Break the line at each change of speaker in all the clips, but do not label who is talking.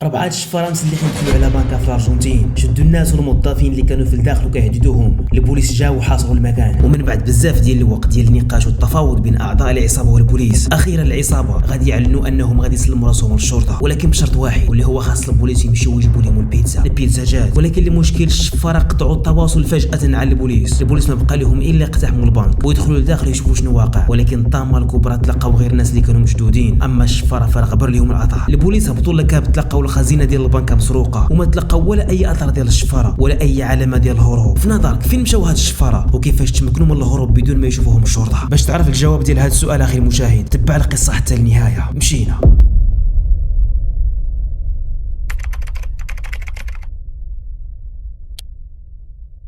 4 الشفاره مسلحين دخلوا على بنكه في الارجنتين، شدوا الناس والموظفين اللي كانوا في الداخل وكيهددوهم. البوليس جاوا وحاصروا المكان، ومن بعد بزاف ديال الوقت ديال النقاش والتفاوض بين اعضاء العصابه والبوليس، اخيرا العصابه غادي يعلنوا انهم غادي يسلموا راسهم للشرطه، ولكن بشرط واحد واللي هو خاص البوليس يمشيو ويجيبوا لهم البيتزا جات. ولكن المشكل الشفاره قطعوا التواصل فجاه على البوليس ما بقى لهم الا يقتحموا البنك ويدخلوا لداخل يشوفوا شنو واقع. ولكن الطامه الكبرى تلقاو غير الناس اللي كانوا مشدودين، اما الشفاره فغبر لهم العطاء. البوليس هبطوا لكاب تلقاو الخزينه ديال البنك مسروقه، وما تلقاو ولا اي اثر ديال الشفاره ولا اي علامه ديال الهروب. في نظرك فين مشاو هاد الشفاره وكيفاش تمكنوا من الهروب بدون ما يشوفوهم الشرطه؟ باش تعرف الجواب ديال هاد السؤال اخي المشاهد تبع القصه حتى النهايه. مشينا.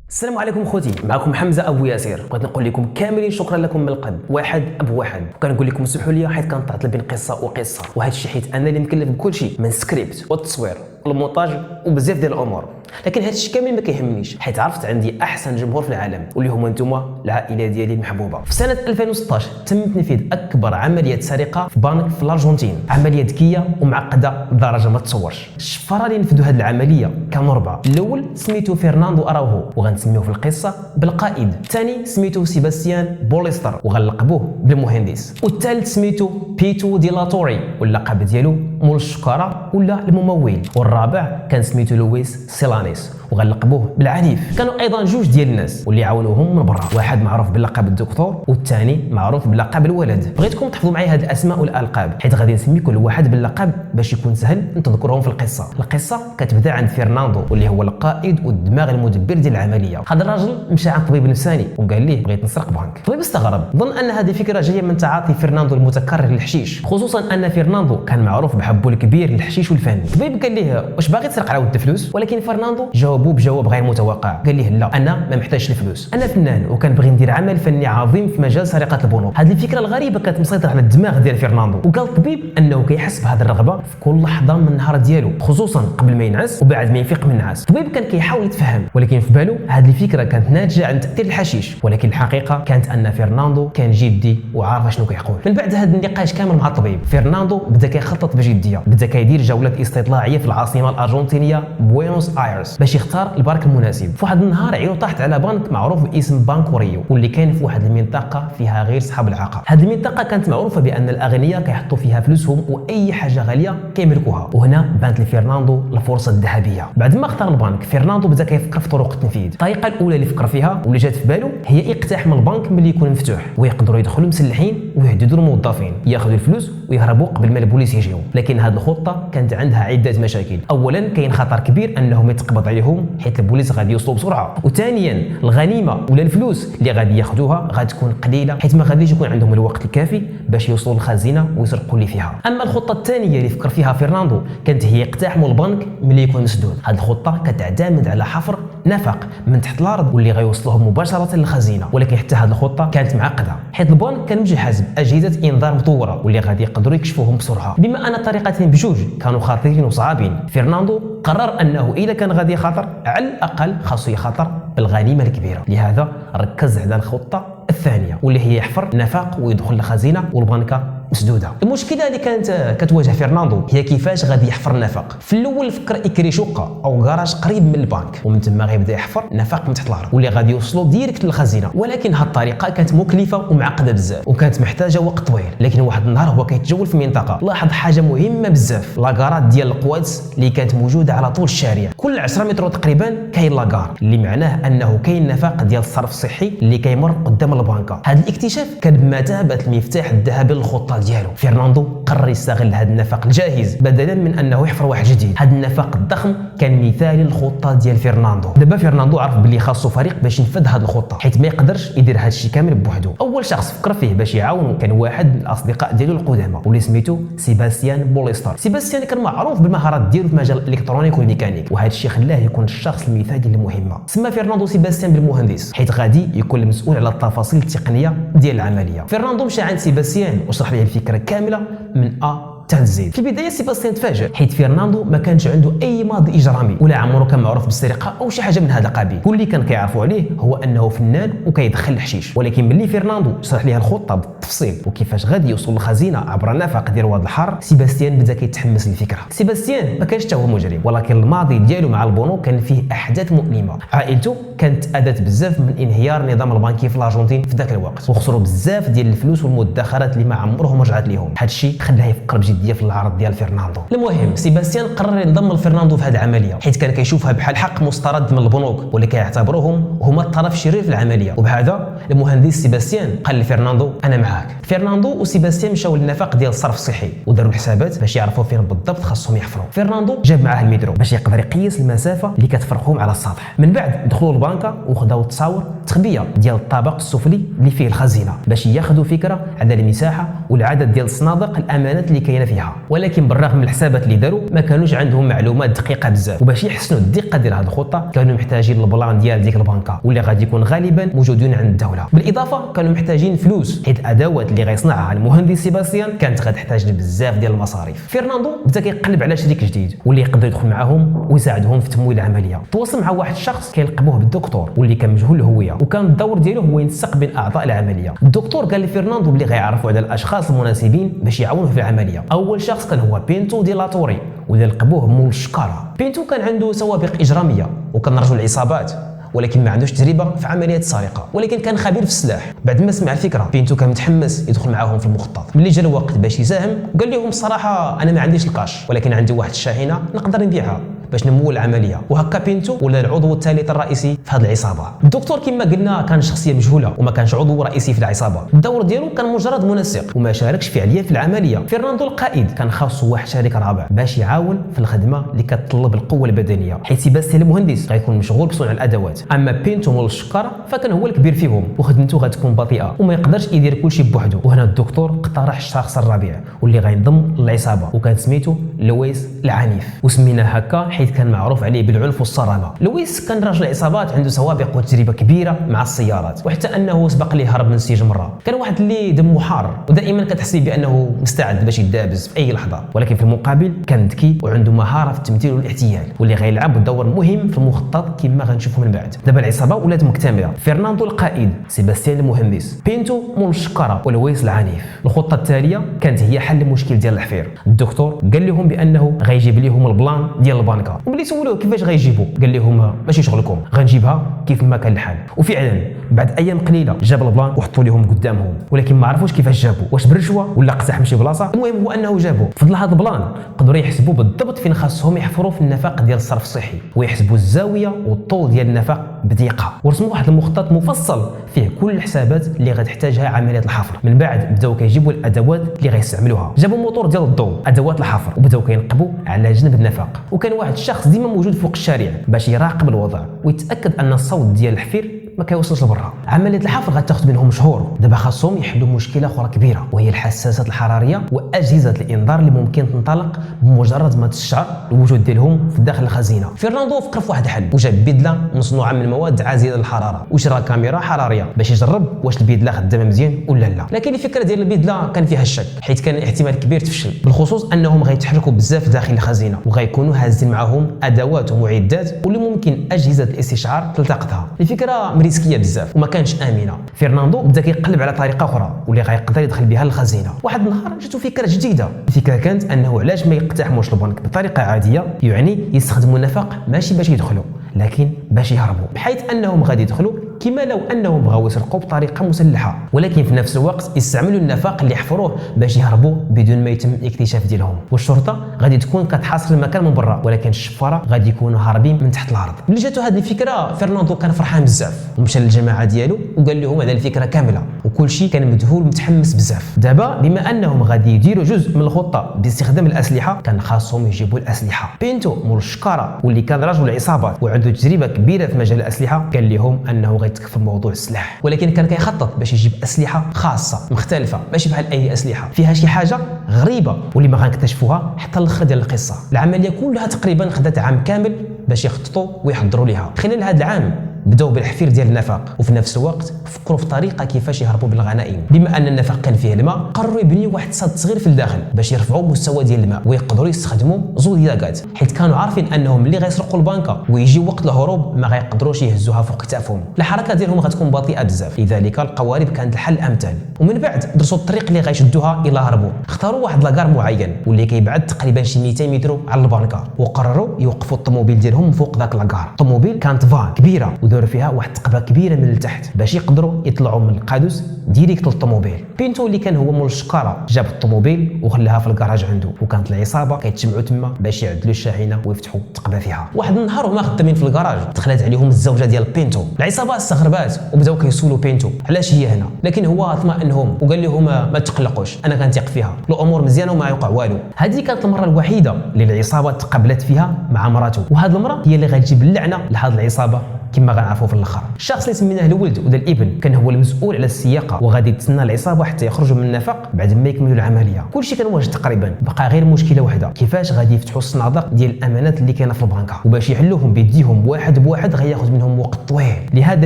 السلام عليكم خوتي، معكم حمزه ابو ياسير. بغيت نقول لكم كاملين شكرا لكم من القلب، واحد بواحد. وكنقول لكم سمحوا لي حيت كنطعط بين قصه وقصه، وهذا الشيء حيت انا اللي مكلف بكل شيء من سكريبت والتصوير والمونتاج وبزاف ديال الامور. لكن هذا الشيء كامل ما كيهمنيش حيت عرفت عندي احسن جمهور في العالم واللي هما نتوما العائله ديالي المحبوبه. في سنه 2016 تم تنفيذ اكبر عمليه سرقه في بنك في الارجنتين، عمليه ذكيه ومعقده لدرجه ما تصورش. الشفاره اللي نفذوا هذه العمليه كانوا 4. الاول سميتو فرناندو اراوهو وغنسميوه في القصه بالقائد، الثاني سميتو سيباستيان بوليستر وغنلقبوه بالمهندس، والثالث سميتو بيتو دي لاتوري واللقب ديالو مول الشكاره ولا الممول، والرابع كان سميتو لويس سيلانيس وغنلقبوه بالعنيف. كانوا ايضا جوج ديال الناس واللي عاونوهم من برا، واحد معروف بلقب الدكتور والثاني معروف بلقب الولد. بغيتكم تحفظوا معايا هاد الاسماء والالقاب حيت غادي نسمي كل واحد باللقب باش يكون سهل نتذكرهم في القصه. القصه كتبدا عند فرناندو واللي هو القائد والدماغ المدبر ديال العمليه. هذا الراجل مشى عند طبيب نفساني وقال ليه بغيت نسرق بنك. الطبيب استغرب، ظن ان هذه فكره جايه من تعاطي فرناندو المتكرر للحشيش، خصوصا ان فرناندو كان معروف بحبه الكبير للحشيش والفن. الطبيب قال ليه واش باغي تسرق على ود الفلوس؟ ولكن فرناندو جاوبه بجواب غير متوقع، قال ليه لا انا ما محتاجش الفلوس، انا فنان وكنبغي ندير عمل فني عظيم في مجال سرقه البنوك. هذه الفكره الغريبه كانت مسيطره على الدماغ ديال فرناندو، وقال الطبيب انه كيحس بهذه الرغبه في كل لحظه من النهار ديالو، خصوصا قبل ما ينعس وبعد ما يفيق من النعاس. الطبيب كان كيحاول يتفهم، ولكن في بالو هذه الفكره كانت ناتجه عن تاثير الحشيش، ولكن الحقيقه كانت ان فرناندو كان جدي وعارف شنو كيقول. من بعد هذا النقاش كامل مع الطبيب، فرناندو بدا كيخطط بجديه، بدا كيدير جولات استطلاعيه في العاصمه الارجنتينيه بوينوس ايرس باش يختار البنك المناسب. في واحد النهار عينو طاحت على بنك معروف باسم بانكو ريو واللي كان في واحد المنطقه فيها غير صحاب العقل. هذه المنطقه كانت معروفه بان الاغنياء كيحطوا فيها فلوسهم واي حاجه غاليه كيملكوها، وهنا بانت لفرناندو الفرصه الذهبيه. بعد ما اختار البنك، فرناندو بدا كيفكر في طرق التنفيذ. الطريقه الاولى اللي فكر فيها واللي جات في باله هي اقتحام البنك ملي يكون مفتوح، ويقدروا يدخلوا مسلحين ويهددوا الموظفين ياخذوا الفلوس ويهربوا قبل ما البوليس يجيو. لكن هذه الخطه كانت عندها عده مشاكل. اولا كاين خطر كبير انهم يتقبض عليهم حيت البوليس غادي يوصلوا بسرعه، وثانيا الغنيمه ولا الفلوس اللي غادي ياخذوها غتكون قليله حيت ما غاديش يكون عندهم الوقت الكافي باش يوصلوا للخزينه ويسرقوا اللي فيها. اما الخطه الثانيه اللي فكر فيها فرناندو كانت هي اقتحموا البنك ملي يكون مسدود. هذه الخطه كتعتمد على حفر نفق من تحت الارض واللي غيوصلهم مباشره للخزينه، ولكن حتى هذه الخطه كانت معقده حيت البنك كان مجهز باجهزه انذار مطوره واللي غادي يقدروا يكشفوهم بسرعه. بما ان الطريقتين بجوج كانوا خطيرين وصعابين، فرناندو قرر انه اذا كان غادي يخاطر على الاقل خاصو يخاطر بالغنيمه الكبيره. لهذا ركز على الخطه الثانيه واللي هي يحفر نفق ويدخل للخزينه والبنكه مسدوده. المشكله اللي كانت كتواجه فرناندو هي كيفاش غادي يحفر النفق. في الاول فكر يكري شقه او كراج قريب من البنك ومن ثم غيبدا يحفر نفق من تحت الارض واللي غادي يوصلوا ديريكت للخزينه، ولكن هذه الطريقه كانت مكلفه ومعقده بزاف وكانت محتاجه وقت طويل. لكن واحد النهار هو كيتجول في المنطقه لاحظ حاجه مهمه بزاف، لاكارات ديال القوادس اللي كانت موجوده على طول الشارع. كل 10 متر تقريبا كاين لاكار اللي معناه انه كاين نفق ديال الصرف الصحي اللي كيمر قدام البنكه. هذا الاكتشاف كان بمثابه المفتاح الذهبي للخطه ديالو. فرناندو قرر يستغل هذا النفق الجاهز بدلا من انه يحفر واحد جديد. هذا النفق الضخم كان مثالي للخطه ديال فرناندو. دابا فرناندو عرف بلي خاصو فريق باش ينفذ هذه الخطه حيت ما يقدرش يدير هذا الشيء كامل بوحدو. اول شخص فكر فيه باش يعاونو كان واحد من الاصدقاء ديالو القدامى واللي سميتو سيباستيان بوليستر. سيباستيان كان معروف بالمهارات ديالو في مجال الالكترونيك والميكانيك، وهذا الشيء خلاه يكون الشخص المثالي للمهمه. سمى فرناندو سيباستيان بالمهندس حيت غادي يكون المسؤول على التفاصيل التقنيه ديال العمليه. فرناندو مشى عند سيباستيان وشرح ليه الفكره كامله من حتى تزيد. في البدايه سيباستيان تفاجأ حيت فرناندو ما كانش عنده اي ماضي اجرامي ولا عمره كان معروف بالسرقه او شي حاجه من هذا القبيل. كل اللي كان كيعرفوا عليه هو انه فنان وكيدخل الحشيش. ولكن ملي فرناندو شرح ليها الخطه بالتفصيل وكيفاش غادي يوصل للخزينه عبر النفق ديال واد الحر، سيباستيان بدا كيتحمس للفكره. سيباستيان ما كانش حتى هو مجرم، ولكن الماضي ديالو مع البنوك كان فيه احداث مؤلمه. عائلته كانت اداه بزاف من انهيار النظام البنكي في الارجنتين في ذاك الوقت، وخسروا بزاف ديال الفلوس والمدخرات اللي ما عمرهم رجعت ليهم. هذا الشيء خلاه يفكر بجديه في العرض ديال فرناندو. المهم سيباستيان قرر ينضم لفرناندو في هذه العمليه حيت كان كيشوفها بحال حق مسترد من البنوك واللي كيعتبروهم هما الطرف الشرير في العمليه. وبهذا المهندس سيباستيان قال لفرناندو انا معاك. فرناندو وسيباستيان مشاو للنفق ديال الصرف الصحي وداروا الحسابات باش يعرفوا فين بالضبط خاصهم يحفروا. فرناندو جاب معاه المترو باش يقدر يقيس المسافه اللي كتفرقهم على السطح. من بعد دخلوا البنكه وخداو تصاور تخبيه ديال الطابق السفلي اللي فيه الخزينه باش ياخذوا فكره على المساحه والعدد ديال الصناديق الامانات اللي كاينه فيها. ولكن بالرغم من الحسابات اللي داروا ما كانوش عندهم معلومات دقيقه بزاف، وباش يحسنوا الدقه ديال هذه الخطه كانوا محتاجين البلان ديال ديك البنكه واللي غادي يكون غالبا موجودين عند الدوله. بالاضافه كانوا محتاجين فلوس حيت الادوات اللي غيصنعها المهندس سيباستيان كانت غتحتاج بزاف ديال المصاريف. فرناندو بدا كيقلب على شريك جديد واللي يقدر يدخل معاهم ويساعدهم في تمويل العمليه. تواصل مع واحد الشخص كيلقبوه بالدكتور واللي كان مجهول الهويه، وكان الدور ديالو هو ينسق بين اعضاء العمليه. الدكتور قال لفرناندو بلي غيعرفوا على الاشخاص المناسبين باش يعاونوه في العمليه. اول شخص كان هو بينتو دي لاتوري واللي لقبوه مول الشكاره. بينتو كان عنده سوابق اجراميه وكان رجل عصابات، ولكن ما عندوش تجربه في عمليات السرقه، ولكن كان خبير في السلاح. بعد ما سمع الفكره بينتو كان متحمس يدخل معاهم في المخطط. ملي جا الوقت باش يساهم قال لهم الصراحه انا ما عنديش الكاش، ولكن عندي واحد الشاحنه نقدر نبيعها باش نمول العمليه. وهكا بينتو ولا العضو الثالث الرئيسي في هذه العصابه. الدكتور كما قلنا كان شخصيه مجهوله وما كانش عضو رئيسي في العصابه، الدور ديالو كان مجرد منسق وما شاركش فعليا في العمليه. فرناندو القائد كان خاصو واحد شريك رابع باش يعاون في الخدمه اللي كتطلب القوه البدنيه، حيت سيباستيان المهندس غيكون مشغول بصنع الادوات. اما بينتو مول الشكاره فكان هو الكبير فيهم وخدمته غتكون بطيئه وما يقدرش يدير كلشي بوحده. وهنا الدكتور اقترح الشخص الرابع واللي غينضم للعصابه وكان سميتو لويس العنيف، وسميناه هكا حيت كان معروف عليه بالعنف والصرامه. لويس كان رجل عصابات عنده سوابق وتجربه كبيره مع السيارات، وحتى انه سبق ليه هرب من السجن مره. كان واحد اللي دمه حار ودائما كتحسي بانه مستعد باش يدابز في اي لحظه، ولكن في المقابل كان ذكي وعنده مهاره في التمثيل والاحتيال واللي غيلعب دور مهم في المخطط كما غنشوفوا من بعد. دابا العصابه ولات مكتمله، فرناندو القائد، سيباستيان المهندس، بينتو مول الشكاره، ولويس العنيف. الخطه التاليه كانت هي حل المشكل ديال الحفير. الدكتور قال لهم بانه غيجيب لهم البلان ديال البنكه، وملي سولوه كيفاش غيجيبوا قال لهم ماشي شغلكم، غنجيبها كيف ما كان الحال. وفعلا بعد ايام قليله جاب البلان وحطوا لهم قدامهم، ولكن ما عرفوش كيفاش جابوا، واش بالرشوه ولا اقتحم شي بلاصه. المهم هو انه جابوا. فضل هذا البلان قدروا يحسبوا بالضبط فين خاصهم يحفروا في النفق ديال الصرف الصحي، ويحسبوا الزاويه والطول ديال النفق بدقه، ورسموا واحد المخطط مفصل فيه كل الحسابات اللي غتحتاجها عمليه الحفر. من بعد بداو كيجيبوا الادوات اللي غيستعملوها، جابوا موتور ديال الضوء، ادوات الحفر، وبداو كينقبوا على جنب النفق. وكان واحد الشخص ديما موجود فوق الشارع باش يراقب الوضع ويتاكد ان الصوت ديال الحفير ما كيوصلش لبرا. عمليه الحفر غتاخذ منهم شهور. دابا خاصهم يحلوا مشكله اخرى كبيره وهي الحساسات الحراريه واجهزه الانذار اللي ممكن تنطلق بمجرد ما تشعر الوجود ديالهم في داخل الخزينه. فرناندو فكر في واحد الحل وجاب بدله مصنوعه من مواد عازله للحراره وشرا كاميرا حراريه باش يجرب واش البدله خدامه مزيان ولا لا. لكن الفكره ديال البدله كان فيها الشك حيت كان احتمال كبير تفشل، بالخصوص انهم غيتحركوا بزاف داخل الخزينه وغيكونوا هازين معاهم ادوات ومعدات واللي ممكن اجهزه الاستشعار تلتقطها. الفكره ريسكيه بزاف وما كانش امنه. فرناندو بدا كيقلب على طريقه اخرى واللي غيقدر يدخل بها للخزينه. واحد النهار جاتو فكره جديده. الفكره كانت انه علاش ما يقتحموش البنك بطريقه عاديه، يعني يستخدموا النفق ماشي باش يدخلوا لكن باش يهربوا، بحيث انهم غادي يدخلوا كما لو انهم بغاو يسرقوا بطريقه مسلحه، ولكن في نفس الوقت يستعملوا النفق اللي حفروه باش يهربوا بدون ما يتم الاكتشاف ديالهم. والشرطه غادي تكون كتحاصر المكان من برا، ولكن الشفاره غادي يكونوا هاربين من تحت الارض. ملي جاتو هذه الفكره فرناندو كان فرحان بزاف ومشى للجماعه ديالو وقال لهم على الفكره كامله، وكل شيء كان مذهول ومتحمس بزاف. دابا بما انهم غادي يديروا جزء من الخطه باستخدام الاسلحه كان خاصهم يجيبوا الاسلحه. بينتو مول الشكاره واللي كان رجل عصابات وعنده تجربه كبيره في مجال الاسلحه قال لهم انه غيتكفل موضوع السلاح، ولكن كان كيخطط باش يجيب اسلحه خاصه مختلفه ماشي بحال اي اسلحه، فيها شي حاجه غريبه واللي ما غنكتشفوها حتى الاخر ديال القصه. العمليه كلها تقريبا خدات عام كامل باش يخططوا ويحضروا ليها. خلال هذا العام بداو بالحفير ديال النفق، وفي نفس الوقت فكروا في طريقه كيفاش يهربوا بالغنائم. بما ان النفق كان فيه الماء قرروا يبنيوا واحد الصاد صغير في الداخل باش يرفعوا مستوى ديال الماء ويقدروا يستخدموا زودياكات، حيت كانوا عارفين انهم اللي غيسرقوا البنكه ويجي وقت الهروب ما غيقدروش يهزوها فوق كتافهم، الحركه ديالهم غتكون بطيئه بزاف، لذلك القوارب كانت الحل الامثل. ومن بعد درسوا الطريق اللي غيشدوها الى هربوا. اختاروا واحد لاكار معين واللي كيبعد تقريبا شي 200 متر على البنكه، وقرروا يوقفوا الطوموبيل ديالهم فوق ذاك لاكار. الطوموبيل كانت فان كبيره وداروا فيها واحد التقبه كبيره من التحت باش يقدروا يطلعوا من القادوس ديريكت للطوموبيل. بينتو اللي كان هو مول الشكاره جاب الطوموبيل وخلاها في الكراج عنده، وكانت العصابه كيتجمعوا تما باش يعدلوا الشاحنه ويفتحوا التقبه فيها. واحد النهار وهما خدامين في الكراج دخلت عليهم الزوجه ديال بينتو. العصابه استغربات وبداو كيسولوا بينتو علاش هي هنا، لكن هو اطمأنهم وقال لهم ما تقلقوش انا كنثق فيها، الامور مزيانه وما يوقع والو. هذه كانت المره الوحيده اللي العصابه تقابلت فيها مع مراته، وهذه المره هي اللي غتجيب اللعنه لهذه العصابه كما غنعرفوا في الاخر. الشخص اللي سميناه الولد ودا الابن كان هو المسؤول على السياقه، وغادي تسنى العصابه حتى يخرجوا من النفق بعد ما يكملوا العمليه. كلشي كان واجد تقريبا، بقى غير مشكله واحده، كيفاش غادي يفتحوا الصناديق ديال الامانات اللي كاينه في البنكه، وباش يحلوهم بيديهم واحد بواحد غياخذ منهم وقت طويل. لهذا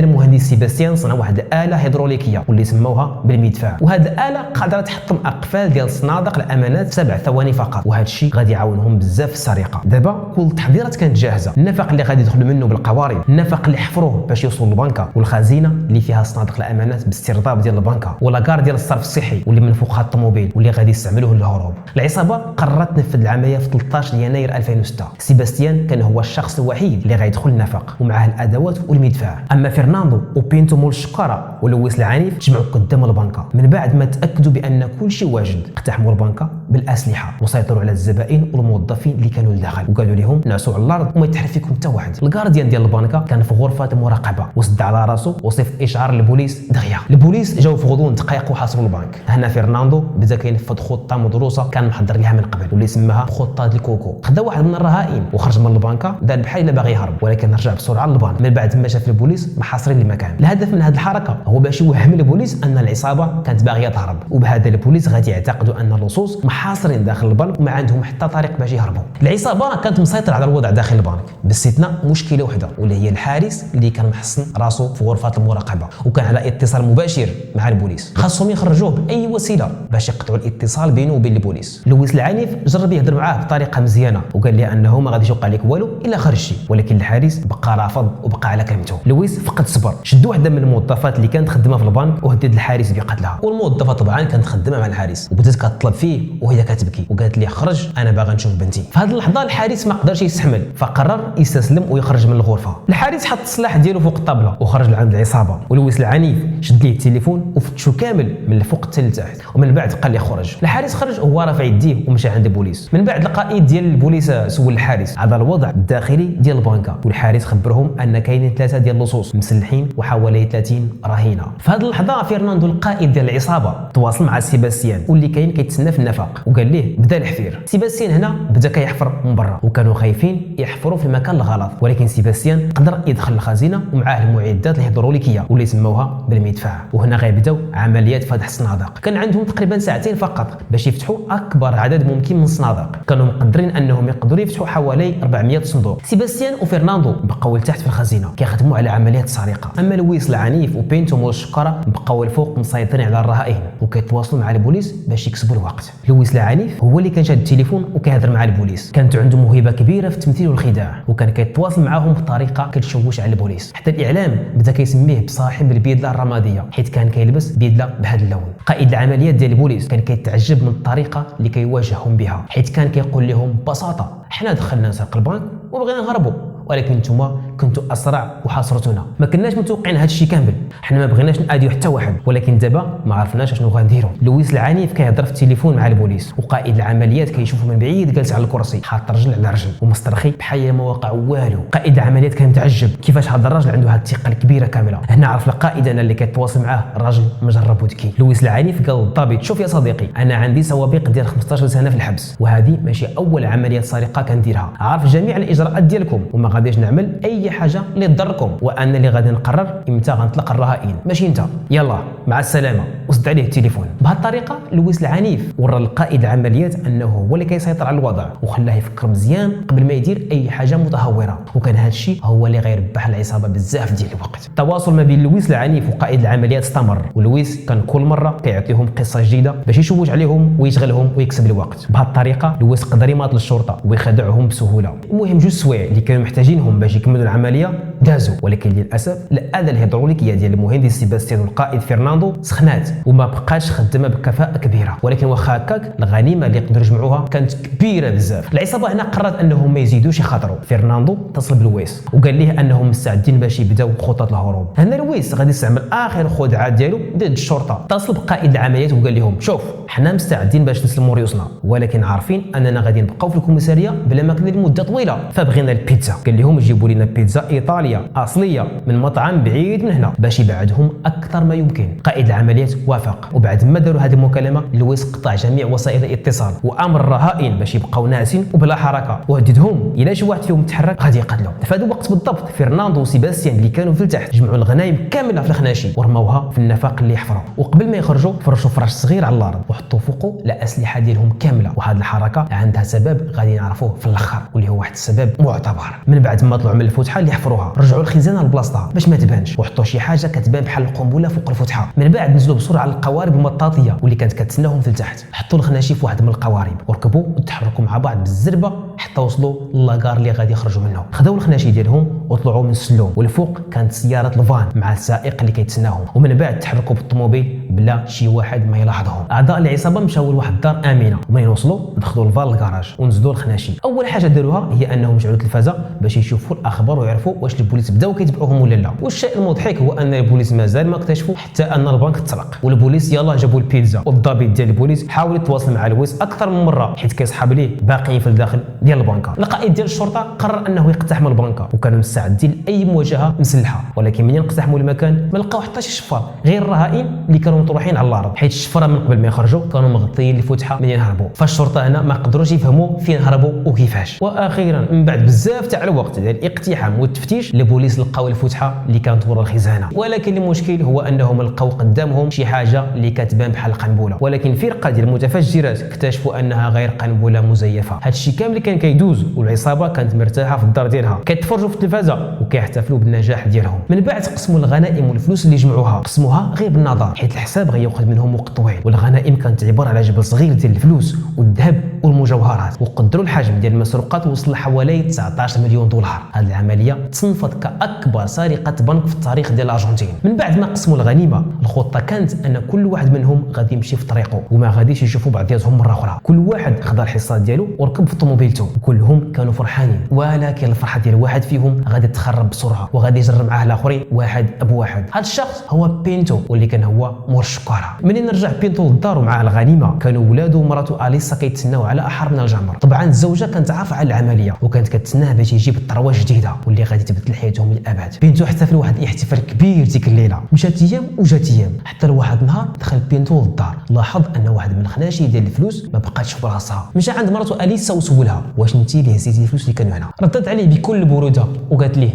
المهندس سيباستيان صنع واحد اله هيدروليكيه واللي سموها بالمدفع، وهذه الاله قادره تحطم اقفال ديال صناديق الامانات في 7 ثواني فقط، وهذا الشيء غادي يعاونهم بزاف في السرقه. دابا كل التحضيرات كانت جاهزه، النفق اللي غادي يدخلوا منه بالقوارب، النفق اللي حفروه باش يوصلوا للبنكه، والخزينه اللي فيها صناديق الامانات باسترداد ديال البنكه، ولاكار ديال الصرف الصحي واللي من فوقها الطوموبيل واللي غادي يستعملوه للهروب. العصابه قررت تنفذ العمليه في 13 يناير 2006. سيباستيان كان هو الشخص الوحيد اللي غيدخل النفق ومعه الادوات والمدفع. اما فرناندو وبينتو مول الشكاره ولويس العنيف تجمعوا قدام البنكه من بعد ما تاكدوا بان كل شيء واجد. اقتحموا البنكه بالاسلحه وسيطروا على الزبائن والموظفين اللي كانوا لداخل، وقالوا لهم نعسوا على الارض وما يتحرك فيكم حتى واحد. الكارديان ديال البنكه كان في غرفه مراقبه وسد على راسو وصيفط اشعار للبوليس دغيا. البوليس جاوا في غضون دقائق وحاصروا البنك. هنا فرناندو بدا كينفذ خطه مدروسه كان محضر لها من قبل واللي سماها خطه الكوكو. خدا واحد من الرهائن وخرج من البنكه، دار بحال الا باغي يهرب، ولكن رجع بسرعه للبنك من بعد ما شاف البوليس محاصرين المكان. الهدف من هذه الحركه هو باش يوهم البوليس ان العصابه كانت باغيه تهرب، وبهذا البوليس غادي يعتقدوا ان اللصوص محاصرين داخل البنك وما عندهم حتى طريق باش يهربوا. العصابه كانت مسيطره على الوضع داخل البنك باستثناء مشكله وحده، واللي هي الحارس اللي كان محصن راسه في غرفه المراقبه وكان على اتصال مباشر مع البوليس. خاصهم يخرجوه باي وسيله باش يقطعوا الاتصال بينه وبين البوليس. لويس العنيف جرب يهضر معاه بطريقه مزيانه وقال لي انه ما غاديش يوقع لك والو الا خرجتي، ولكن الحارس بقى رافض وبقى على كلمته. لويس فقد الصبر، شد واحده من الموظفات اللي كانت خدامه في البنك وهدد الحارس بقتلها، والموظفه طبعا كانت خدامه مع الحارس وبدات كتطلب فيه وهي كتبكي وقالت لي خرج انا باغا نشوف بنتي. في هذه اللحظه الحارس ما قدرش يستحمل فقرر يستسلم ويخرج من الغرفه. الحارس حط السلاح ديالو فوق الطابله وخرج لعند العصابه، ولويس العنيف شد ليه التليفون وفتشو كامل من الفوق حتى لتحت، ومن بعد قال لي خرج. الحارس خرج وهو رافع يديه ومشى عند البوليس. من بعد القائد ديال البوليس سول الحارس على الوضع الداخلي ديال البنكه، والحارس خبرهم ان كاينين 3 ديال اللصوص مسلحين وحوالي 30 رهينه. في هذه اللحظه فرناندو القائد ديال العصابه تواصل مع سيباستيان واللي كاين كيتسنى في النفق وقال ليه بدا الحفير. سيباستيان هنا بدا كيحفر من برا وكانوا خايفين يحفروا في المكان الغلط، ولكن سيباستيان قدر يدخل الخزينه ومعاه المعدات الهيدروليكيه واللي سموها بالمدفع، وهنا غيبداو عمليات فتح الصناديق. كان عندهم تقريبا ساعتين فقط باش يفتحوا اكبر عدد ممكن من الصناديق، كانوا مقدرين انهم يقدروا يفتحوا حوالي 400 صندوق. سيباستيان وفرناندو بقاو لتحت في الخزينه كيخدموا على عمليات السرقه، اما لويس العنيف وبينتو مول الشكاره بقاو الفوق مسيطرين على الرهائن وكيتواصلوا مع البوليس باش يكسبوا الوقت. لويس العنيف هو اللي كان شاد التليفون وكيهضر مع البوليس، كانت عنده موهبه كبيره في التمثيل والخداع وكان كيتواصل معاهم بطريقه كتشوش على البوليس، حتى الاعلام بدا كيسميه بصاحب البيدله الرماديه حيت كان كيلبس بيدله بهذا اللون. قائد العمليات ديال البوليس كان كيتعجب من الطريقه اللي كيواجههم بها حيت كان كيقول لهم ببساطه حنا دخلنا نسرق البنك وبغينا نهربوا، ولكن نتوما كنتوا اسرع وحاصرتونا، ما كناش متوقعين هذا الشيء كامل، حنا ما بغيناش ناديو حتى واحد، ولكن دابا ما عرفناش شنو غنديروا. لويس العنيف كيهضر في التليفون مع البوليس وقائد العمليات كيشوفه من بعيد جالس على الكرسي حاط رجل على رجل ومسترخي بحال ما وقع والو. قائد العمليات كان متعجب كيفاش هذا الراجل عنده هذه الثقه الكبيره كامله. هنا عرف القائد انا اللي كيتواصل معاه الراجل مجرب وذكي. لويس العنيف قال للضابط شوف يا صديقي انا عندي سوابق ديال 15 سنه في الحبس وهذه ماشي اول عمليه سرقه كنديرها، عارف جميع الاجراءات ديالكم وما غاديش نعمل اي حاجه اللي تضركم، وانا اللي غادي نقرر امتى غنطلق الرهائن ماشي انت. يلا مع السلامه، وسد عليه التليفون. بهذه الطريقه لويس العنيف ورى القائد العمليات انه هو اللي كيسيطر على الوضع، وخلاه يفكر مزيان قبل ما يدير اي حاجه متهوره، وكان هذا الشيء هو اللي غيربح العصابه بزاف ديال الوقت. التواصل ما بين لويس العنيف وقائد العمليات استمر، ولويس كان كل مره كيعطيهم قصه جديده باش يشوج عليهم ويشغلهم ويكسب الوقت. بهذه الطريقه لويس قدر يماطل الشرطه ويخدعهم بسهوله. المهم جوج سوايع اللي كانوا محتاجينهم باش يكملوا العمليه دازوا، ولكن للاسف الاداه الهيدروليكيه ديال المهندس سيباستيان والقائد فرناندو سخنات وما بقاش خدامه بكفاءه كبيره. ولكن واخا هكاك الغنيمه اللي يقدروا يجمعوها كانت كبيره بزاف. العصابه هنا قررت انهم ما يزيدوش يخاطروا. فرناندو اتصل بلويس وقال ليه انهم مستعدين باش يبداو خطط الهروب. هنا لويس غادي يستعمل اخر خدعات ديالو ضد الشرطه. اتصل بقائد العمليات وقال لهم شوف حنا مستعدين باش نسلموا ريوسنا، ولكن عارفين اننا غادي نبقاو في الكوميساريه بلا ماكله لمده طويله، فبغينا البيتزا. قال لهم جيبوا لنا بيتزا ايطاليا اصليه من مطعم بعيد من هنا باش يبعدهم اكثر ما يمكن. قائد العمليات وافق، وبعد ما داروا هذه المكالمه لويس قطع جميع وسائل الاتصال وامر الرهائن باش يبقاو ناعسين وبلا حركه، وهددهم الا شي واحد فيهم تحرك غادي يقتلوه. في هذا الوقت بالضبط فرناندو وسيباستيان اللي كانوا في التحت جمعوا الغنايم كامله في الخناشي ورموها في النفق اللي يحفروا، وقبل ما يخرجوا فرشوا فراش صغير على الارض وحطوا فوقه الاسلحه ديالهم كامله. وهذه الحركه عندها سبب غادي نعرفوه في الاخر، واللي هو واحد السبب معتبر. من بعد ما طلعوا من الفتحه اللي حفروها رجعوا الخزانه لبلاصتها باش ما تبانش، وحطوا شي حاجه كتبان بحال القنبله فوق الفتحه. من بعد نزلوا بسرعه على القوارب المطاطيه واللي كانت كتسناهم في التحت، حطوا الخناشي في واحد من القوارب وركبوا وتحركوا مع بعض بالزربه حتى وصلوا للاكار اللي غادي يخرجوا منه. خداو الخناشي ديالهم وطلعوا من السلوم، والفوق كانت سياره الفان مع السائق اللي كيتسناهم، ومن بعد تحركوا بالطوموبيل بلا شي واحد ما يلاحظهم. اعضاء العصابه مشاو لواحد الدار امنه، ومن وصلوا دخلوا الفان للكراج ونزلوا الخناشي. اول حاجه داروها هي انهم شعلوا التلفازه باش يشوفوا الاخبار ويعرفوا واش البوليس بداو كيتبعوهم ولا لا. والشيء المضحك هو ان البوليس مازال ما اكتشفوا حتى ان البنك تسرق، والبوليس يلاه جابوا البيتزا. والضابط ديال البوليس حاول يتواصل مع لويس اكثر من مره حيت كيصحاب ليه باقيين في الداخل ديال البنكه. القائد ديال الشرطه قرر انه يقتحم البنكه، وكانوا مستعدين لاي مواجهه مسلحه، ولكن منين اقتحموا المكان ما لقاو حتى شي شفار غير الرهائن اللي كانوا مطروحين على الارض، حيت الشفره من قبل ما يخرجوا كانوا مغطيين الفتحه منين هربوا. فالشرطه هنا ما قدروش يفهموا فين هربوا وكيفاش. واخيرا من بعد بزاف تاع الوقت ديال الاقتحام والتفتيش البوليس لقاو الفتحه اللي كانت ورا الخزانه، ولكن المشكل هو انهم لقاو قدامهم شي حاجه اللي كتبان بحال قنبله، ولكن فرقه ديال المتفجرات اكتشفوا انها غير قنبله مزيفه. هادشي كامل كان كيدوز والعصابه كانت مرتاحه في الدار ديالها كيتفرجوا في التلفازه وكيحتفلوا بالنجاح ديالهم. من بعد قسموا الغنائم والفلوس اللي جمعوها، قسموها غير بالنظر حيت الحساب غياخذ منهم وقت طويل. والغنائم كانت عباره على جبل صغير ديال الفلوس والذهب والمجوهرات، وقدروا الحجم ديال المسروقات وصل حوالي 19 مليون دولار. هذه العمليه تصنفت كاكبر سرقه بنك في التاريخ ديال الارجنتين. من بعد ما قسموا الغنيمه الخطه كانت ان كل واحد منهم غادي يمشي في طريقه وما غاديش يشوفوا بعضياتهم مره اخرى. كل واحد خدا الحصه ديالو وركب في طوموبيلته، وكلهم كانوا فرحانين، ولكن الفرحه ديال واحد فيهم غادي تخرب بسرعه وغادي يجر معاه الاخرين واحد بواحد. هذا الشخص هو بينتو واللي كان هو مور الشكاره. منين رجع بينتو للدار ومعاه الغنيمه كانوا ولاده ومراته اليسا كيتسناو على احر من الجمر. طبعا الزوجه كانت عارفه على العمليه وكانت كتسناه باش يجيب الثروه جديده واللي غادي تبدل حياتهم للابد. بينتو احتفل واحد الاحتفال كبير ديك الليله، مشات ايام وجات ايام حتى لواحد النهار دخل بينتو للدار، لاحظ ان واحد من الخناشي ديال الفلوس ما بقاتش في راسها. مشى عند مراته اليسا وسولها واش انت اللي هزيتي الفلوس اللي كانوا هنا. ردت عليه بكل بروده وقالت ليه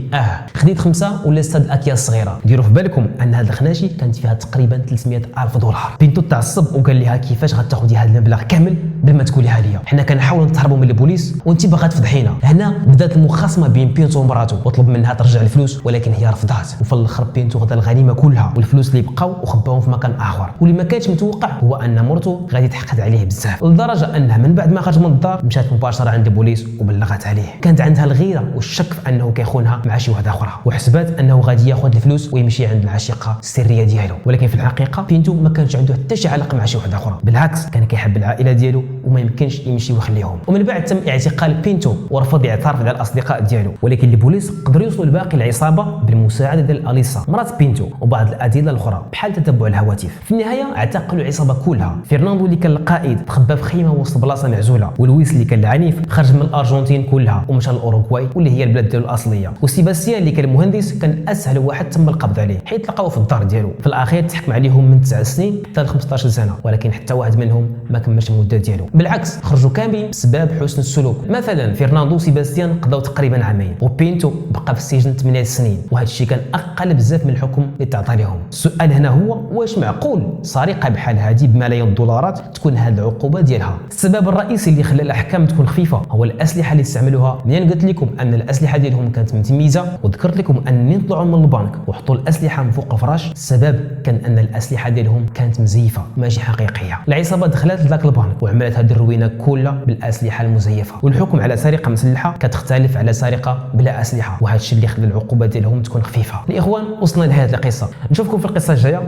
خديت 5 ولا 6 اكياس صغيره. ديروا في بالكم ان هذا الخناشي كانت فيها تقريبا 300 الف دولار. بينتو تعصب وقال لها كيفاش غتاخذي هذا المبلغ كامل بلا ما تقوليها ليا، حنا كنحاولوا نتهربوا من البوليس وانت باغا تفضحينا. هنا بدات المخاصمه بين بينتو ومراته وطلب منها ترجع الفلوس، ولكن هي رفضات. وفي الاخر بينتو خدا الغنيمه كلها والفلوس اللي بقاو وخباهم في مكان اخر. واللي ما كانش متوقع هو ان مرته غادي تحقد عليه بزاف، لدرجه انها من بعد ما خرج من الدار مشات مباشره عند البوليس وبلغت عليه. كانت عندها الغيره والشك في انه كيخونها مع شي وحده اخرى، وحسبات انه غادي ياخذ الفلوس ويمشي عند العشيقه السريه ديالو. ولكن في الحقيقه بينتو ما كانش عنده حتى شي علاقه مع شي وحده اخرى، بالعكس كان كيحب العائله ديالو وما يمكنش يمشي ويخليهم. ومن بعد تم اعتقال بينتو ورفض يعترف على الاصدقاء ديالو، ولكن البوليس قدروا يوصلوا لباقي العصابه بالمساعده ديال اليسا مرات بينتو وبعض الادله الاخرى بحال تتبع الهواتف. في النهايه اعتقلوا العصابه كلها. فرناندو اللي كان القائد تخبى في خيمه وسط بلاصه معزوله، ولويس اللي كان العنيف خرج من الارجنتين كلها ومشى لاوروغواي واللي هي البلاد ديالو الاصليه. وسيباستيان اللي كان مهندس كان اسهل واحد تم القبض عليه حيت لقاوه في الدار ديالو. في الاخير تحكم عليهم من 9 سنين حتى ل 15 سنه، ولكن حتى واحد منهم ما كملش المده ديالو، بالعكس خرجوا كاملين بسبب حسن السلوك. مثلا فرناندو وسيباستيان قضاو تقريبا عامين، وبينتو بقى في السجن 8 سنين، وهذا الشيء كان اقل بزاف من الحكم اللي تعطى لهم. السؤال هنا هو واش معقول سرقه بحال هذه بملايين الدولارات تكون هذه العقوبه ديالها؟ السبب الرئيسي اللي خلى الاحكام تكون خفيفه هو الاسلحه اللي استعملوها. منين قلت لكم ان الاسلحه ديالهم كانت متميزه وذكرت لكم انني طلعوا من البنك وحطوا الاسلحه من فوق الفراش، السبب كان ان الاسلحه ديالهم كانت مزيفه ماشي حقيقيه. العصابه دخلت لذاك البنك وعملت هذه الروينه كلها بالاسلحه المزيفه، والحكم على سرقه مسلحه كتختلف على سرقه بلا اسلحه، وهذا الشيء اللي خلى العقوبه ديالهم تكون خفيفه. الاخوان وصلنا لهذه القصه، نشوفكم في القصه الجايه،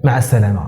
مع السلامه.